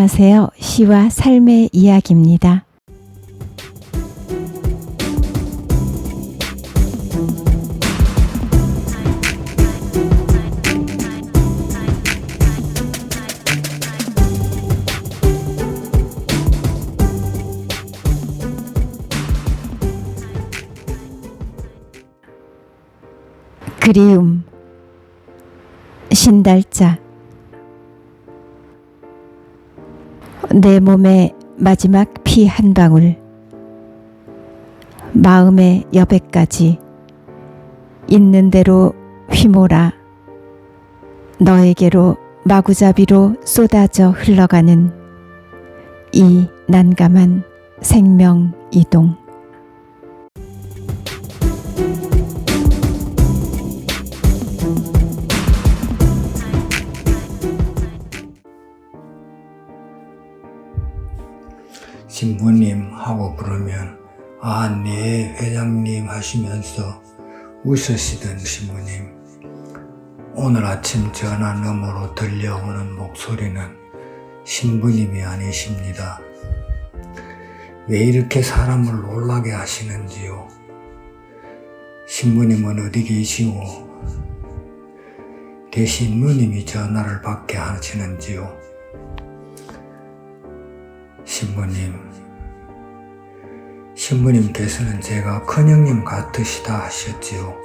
안녕하세요. 시와 삶의 이야기입니다. 그리움. 신달자. 내 몸의 마지막 피 한 방울, 마음의 여백까지 있는 대로 휘몰아 너에게로 마구잡이로 쏟아져 흘러가는 이 난감한 생명 이동. 신부님 하고 부르면 아, 네 회장님 하시면서 웃으시던 신부님, 오늘 아침 전화 너머로 들려오는 목소리는 신부님이 아니십니다. 왜 이렇게 사람을 놀라게 하시는지요? 신부님은 어디 계시고 대신 누님이 전화를 받게 하시는지요? 신부님께서는 제가 큰형님 같으시다 하셨지요.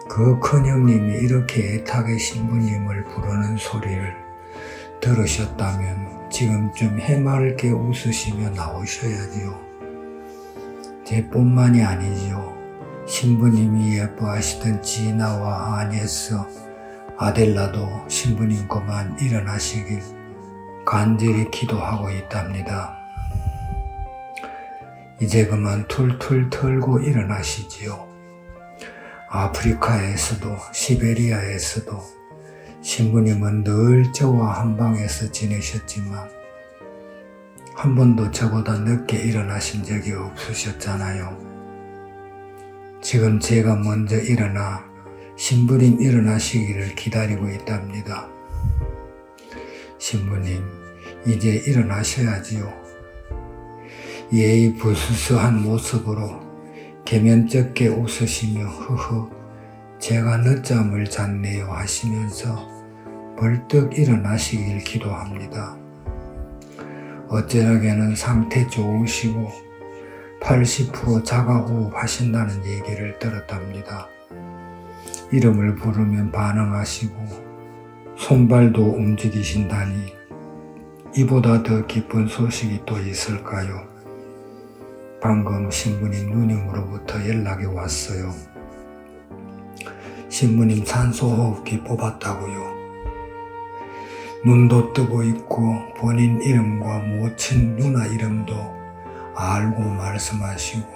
그 큰형님이 이렇게 애타게 신부님을 부르는 소리를 들으셨다면 지금 좀 해맑게 웃으시며 나오셔야지요. 제뿐만이 아니지요. 신부님이 예뻐하시던 지나와 아네스, 아델라도 신부님 그만 일어나시길 간절히 기도하고 있답니다. 이제 그만 툴툴 털고 일어나시지요. 아프리카에서도 시베리아에서도 신부님은 늘 저와 한 방에서 지내셨지만 한 번도 저보다 늦게 일어나신 적이 없으셨잖아요. 지금 제가 먼저 일어나 신부님 일어나시기를 기다리고 있답니다. 신부님, 이제 일어나셔야지요. 예의 부스스한 모습으로 개면쩍게 웃으시며 흐흐 제가 늦잠을 잤네요 하시면서 벌떡 일어나시길 기도합니다. 어쩌려게는 상태 좋으시고 80% 자가호흡 하신다는 얘기를 들었답니다. 이름을 부르면 반응하시고 손발도 움직이신다니 이보다 더 기쁜 소식이 또 있을까요? 방금 신부님 누님으로부터 연락이 왔어요. 신부님 산소호흡기 뽑았다고요. 눈도 뜨고 있고 본인 이름과 모친 누나 이름도 알고 말씀하시고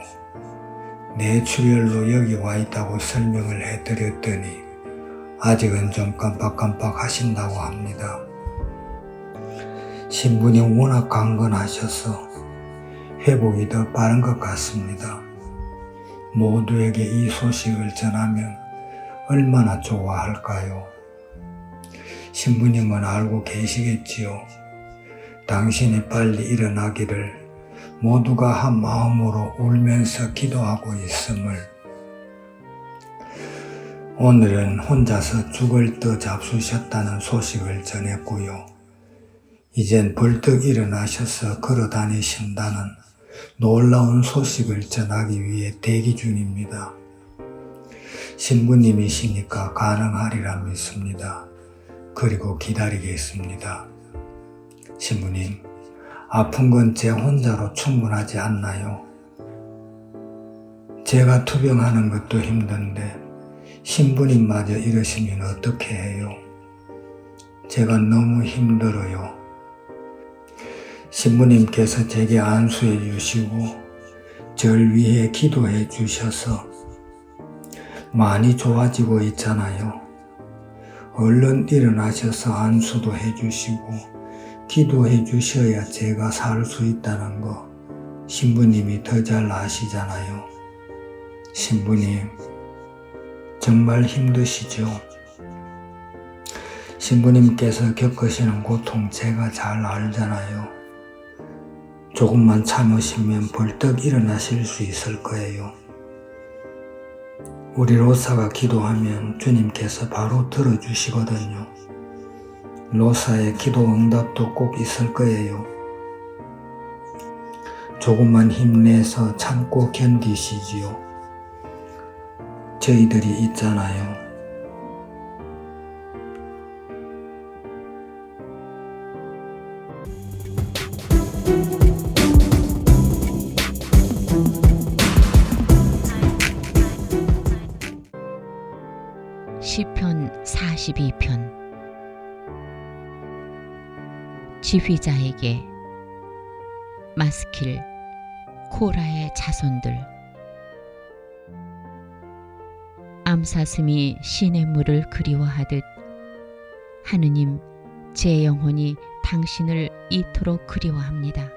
뇌출혈로 여기 와 있다고 설명을 해드렸더니 아직은 좀 깜빡깜빡 하신다고 합니다. 신부님 워낙 강건하셔서 회복이 더 빠른 것 같습니다. 모두에게 이 소식을 전하면 얼마나 좋아할까요? 신부님은 알고 계시겠지요. 당신이 빨리 일어나기를 모두가 한 마음으로 울면서 기도하고 있음을. 오늘은 혼자서 죽을 듯 잡수셨다는 소식을 전했고요. 이젠 벌떡 일어나셔서 걸어 다니신다는 놀라운 소식을 전하기 위해 대기 중입니다. 신부님이시니까 가능하리라 믿습니다. 그리고 기다리겠습니다. 신부님, 아픈 건 제 혼자로 충분하지 않나요? 제가 투병하는 것도 힘든데 신부님마저 이러시면 어떻게 해요? 제가 너무 힘들어요. 신부님께서 제게 안수해 주시고 절 위해 기도해 주셔서 많이 좋아지고 있잖아요. 얼른 일어나셔서 안수도 해 주시고 기도해 주셔야 제가 살 수 있다는 거 신부님이 더 잘 아시잖아요. 신부님, 정말 힘드시죠? 신부님께서 겪으시는 고통 제가 잘 알잖아요. 조금만 참으시면 벌떡 일어나실 수 있을 거예요. 우리 로사가 기도하면 주님께서 바로 들어주시거든요. 로사의 기도 응답도 꼭 있을 거예요. 조금만 힘내서 참고 견디시지요. 저희들이 있잖아요. 시편 42편. 지휘자에게 마스킬 코라의 자손들. 암사슴이 시냇물을 그리워하듯 하느님, 제 영혼이 당신을 이토록 그리워합니다.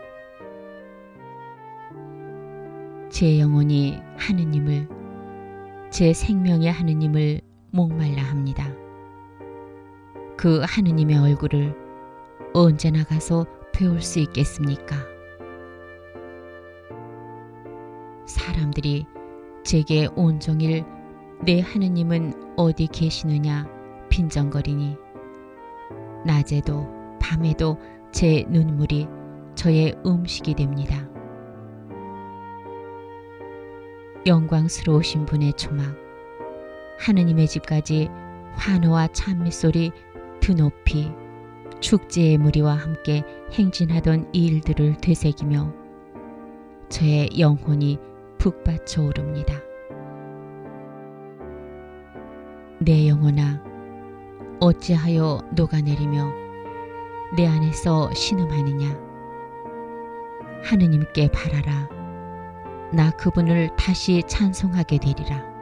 제 영혼이 하느님을, 제 생명의 하느님을 목말라 합니다. 그 하느님의 얼굴을 언제나 가서 배울 수 있겠습니까? 사람들이 제게 온종일 내 하느님은 어디 계시느냐 빈정거리니 낮에도 밤에도 제 눈물이 저의 음식이 됩니다. 영광스러우신 분의 초막, 하느님의 집까지 환호와 찬미소리 드높이 축제의 무리와 함께 행진하던 이 일들을 되새기며 저의 영혼이 북받쳐 오릅니다. 내 영혼아, 어찌하여 녹아내리며 내 안에서 신음하느냐. 하느님께 바라라. 나 그분을 다시 찬송하게 되리라.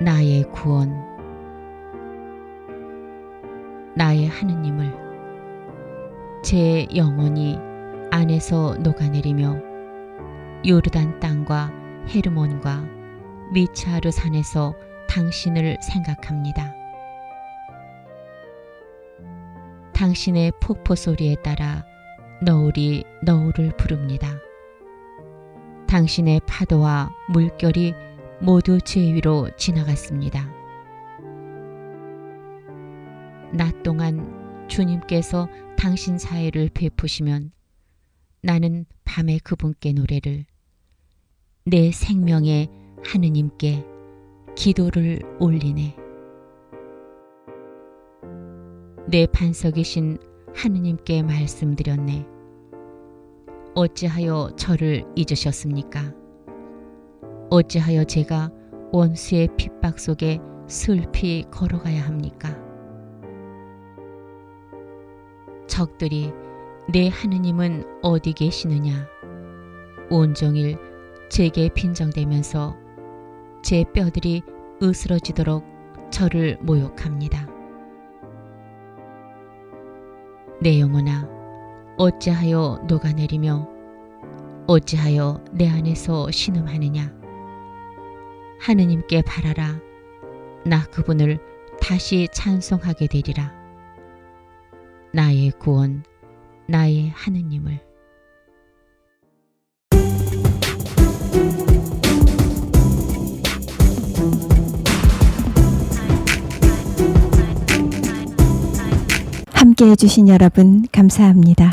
나의 구원, 나의 하느님을. 제 영혼이 안에서 녹아내리며 요르단 땅과 헤르몬과 미차르 산에서 당신을 생각합니다. 당신의 폭포 소리에 따라 너울이 너울을 부릅니다. 당신의 파도와 물결이 모두 제 위로 지나갔습니다. 낮 동안 주님께서 당신 사해를 베푸시면 나는 밤에 그분께 노래를, 내 생명의 하느님께 기도를 올리네. 내 반석이신 하느님께 말씀드렸네. 어찌하여 저를 잊으셨습니까? 어찌하여 제가 원수의 핍박 속에 슬피 걸어가야 합니까? 적들이 내 하느님은 어디 계시느냐 온종일 제게 빈정대면서 제 뼈들이 으스러지도록 저를 모욕합니다. 내 영혼아, 어찌하여 녹아내리며 어찌하여 내 안에서 신음하느냐. 하느님께 바라라. 나 그분을 다시 찬송하게 되리라. 나의 구원, 나의 하느님을. 함께 해주신 여러분 감사합니다.